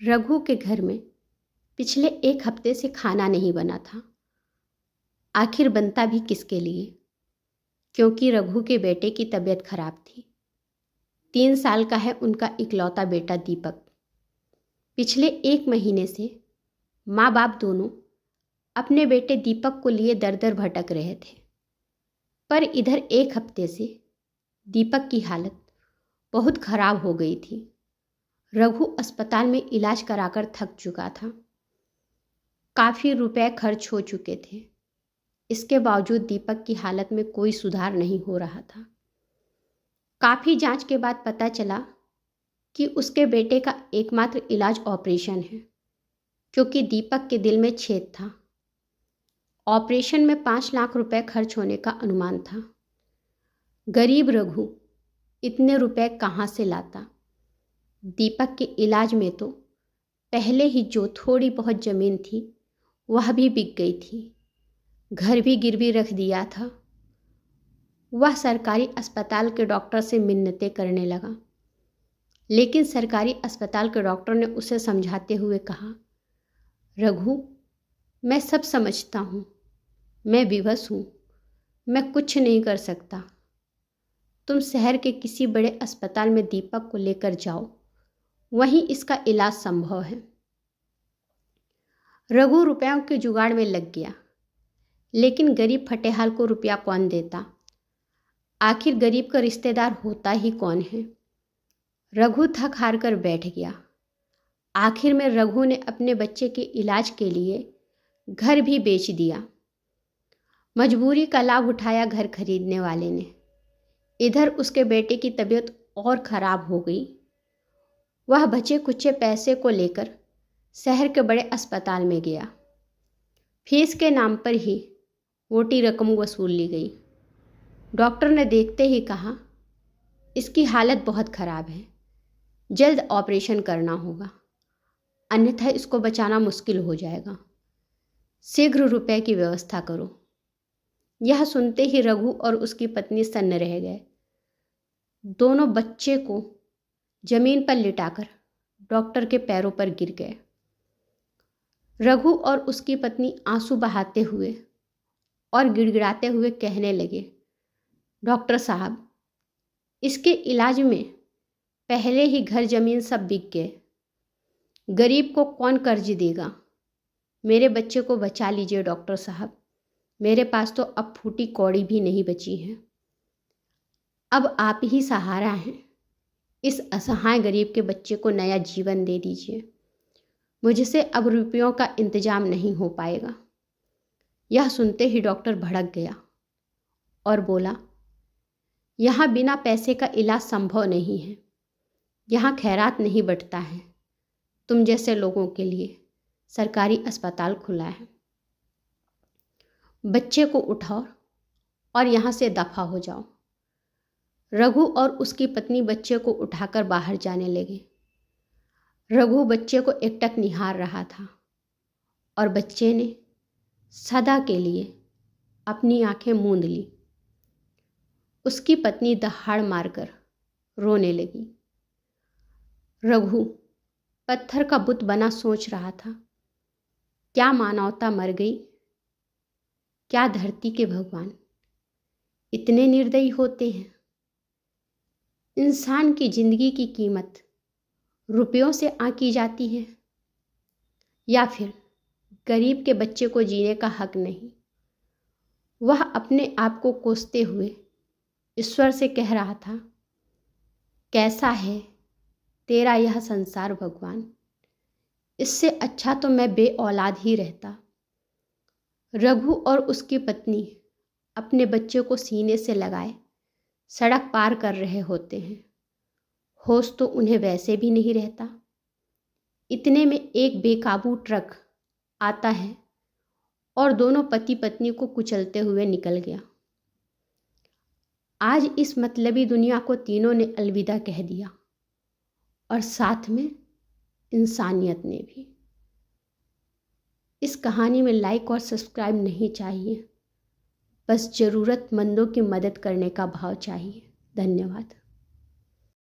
रघु के घर में पिछले 1 हफ्ते से खाना नहीं बना था। आखिर बनता भी किसके लिए, क्योंकि रघु के बेटे की तबीयत खराब थी। 3 साल का है उनका इकलौता बेटा दीपक। पिछले 1 महीने से माँ बाप दोनों अपने बेटे दीपक को लिए दर दर भटक रहे थे। पर इधर 1 हफ्ते से दीपक की हालत बहुत खराब हो गई थी। रघु अस्पताल में इलाज कराकर थक चुका था। काफ़ी रुपए खर्च हो चुके थे। इसके बावजूद दीपक की हालत में कोई सुधार नहीं हो रहा था। काफ़ी जांच के बाद पता चला कि उसके बेटे का एकमात्र इलाज ऑपरेशन है, क्योंकि दीपक के दिल में छेद था। ऑपरेशन में 5 लाख रुपए खर्च होने का अनुमान था। गरीब रघु इतने रुपए कहाँ से लाता। दीपक के इलाज में तो पहले ही जो थोड़ी बहुत ज़मीन थी वह भी बिक गई थी। घर भी गिरवी रख दिया था। वह सरकारी अस्पताल के डॉक्टर से मिन्नतें करने लगा, लेकिन सरकारी अस्पताल के डॉक्टर ने उसे समझाते हुए कहा, रघु, मैं सब समझता हूँ, मैं विवश हूँ, मैं कुछ नहीं कर सकता। तुम शहर के किसी बड़े अस्पताल में दीपक को लेकर जाओ, वहीं इसका इलाज संभव है। रघु रुपयों के जुगाड़ में लग गया, लेकिन गरीब फटेहाल को रुपया कौन देता। आखिर गरीब का रिश्तेदार होता ही कौन है। रघु थक हार कर बैठ गया। आखिर में रघु ने अपने बच्चे के इलाज के लिए घर भी बेच दिया। मजबूरी का लाभ उठाया घर खरीदने वाले ने। इधर उसके बेटे की तबीयत और ख़राब हो गई। वह बचे कुचे पैसे को लेकर शहर के बड़े अस्पताल में गया। फीस के नाम पर ही मोटी रकम वसूल ली गई। डॉक्टर ने देखते ही कहा, इसकी हालत बहुत ख़राब है, जल्द ऑपरेशन करना होगा, अन्यथा इसको बचाना मुश्किल हो जाएगा। शीघ्र रुपए की व्यवस्था करो। यह सुनते ही रघु और उसकी पत्नी सन्न रह गए। दोनों बच्चे को जमीन पर लिटाकर डॉक्टर के पैरों पर गिर गए। रघु और उसकी पत्नी आंसू बहाते हुए और गिड़गिड़ाते हुए कहने लगे, डॉक्टर साहब, इसके इलाज में पहले ही घर जमीन सब बिक गए। गरीब को कौन कर्ज देगा। मेरे बच्चे को बचा लीजिए डॉक्टर साहब, मेरे पास तो अब फूटी कौड़ी भी नहीं बची है। अब आप ही सहारा हैं। इस असहाय गरीब के बच्चे को नया जीवन दे दीजिए। मुझसे अब रुपयों का इंतजाम नहीं हो पाएगा। यह सुनते ही डॉक्टर भड़क गया और बोला, यहाँ बिना पैसे का इलाज संभव नहीं है। यहाँ खैरात नहीं बंटता है। तुम जैसे लोगों के लिए सरकारी अस्पताल खुला है। बच्चे को उठाओ और यहाँ से दफा हो जाओ। रघु और उसकी पत्नी बच्चे को उठाकर बाहर जाने लगे। रघु बच्चे को एकटक निहार रहा था और बच्चे ने सदा के लिए अपनी आंखें मूंद ली। उसकी पत्नी दहाड़ मारकर रोने लगी। रघु पत्थर का बुत बना सोच रहा था, क्या मानवता मर गई। क्या धरती के भगवान इतने निर्दयी होते हैं। इंसान की जिंदगी की कीमत रुपयों से आंकी जाती है, या फिर गरीब के बच्चे को जीने का हक नहीं। वह अपने आप को कोसते हुए ईश्वर से कह रहा था, कैसा है तेरा यह संसार भगवान। इससे अच्छा तो मैं बेऔलाद ही रहता। रघु और उसकी पत्नी अपने बच्चे को सीने से लगाए सड़क पार कर रहे होते हैं। होश तो उन्हें वैसे भी नहीं रहता। इतने में एक बेकाबू ट्रक आता है और दोनों पति पत्नी को कुचलते हुए निकल गया। आज इस मतलबी दुनिया को तीनों ने अलविदा कह दिया, और साथ में इंसानियत ने भी। इस कहानी में लाइक और सब्सक्राइब नहीं चाहिए, बस ज़रूरतमंदों की मदद करने का भाव चाहिए। धन्यवाद।